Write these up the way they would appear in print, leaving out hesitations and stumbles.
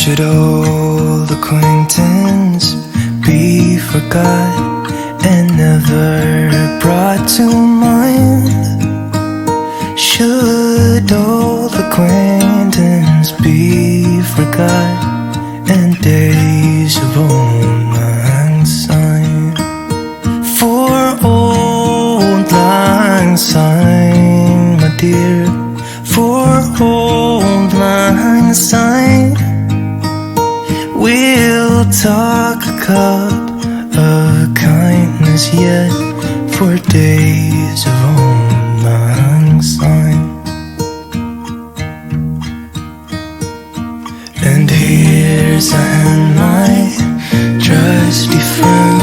Should old acquaintance be forgot and never brought to mind? Should old acquaintance be forgot and days of old lang syne? For old lang syne, my dear, for old lang syne, we'll talk a cup of kindness yet for days of old lang syne. And here's a hand, my trusty friend,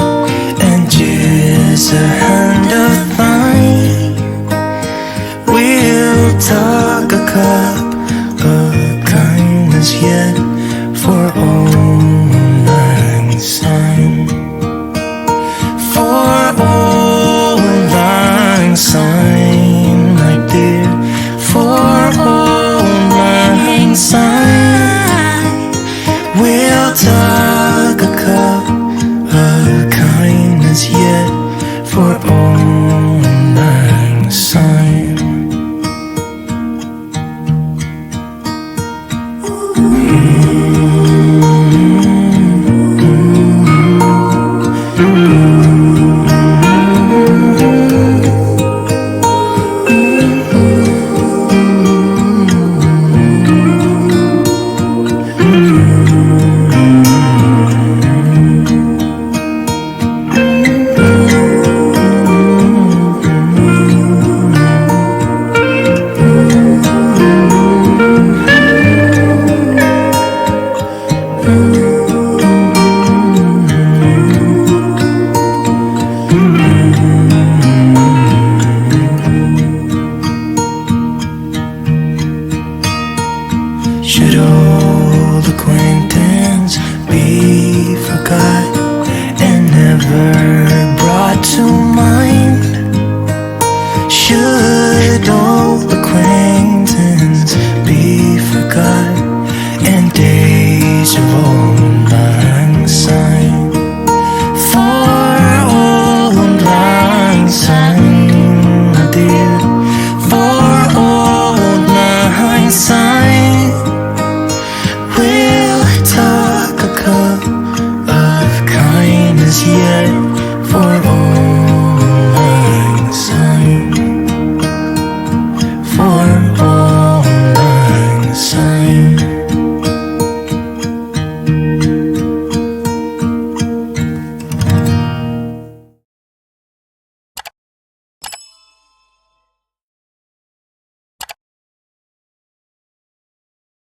and here's a hand of thine. We'll talk a cup of kindness yet for old lang syne. For old lang syne, my dear, for old lang syne, we'll talk a cup of kindness yet for old lang syne. Should old acquaintance be forgot and never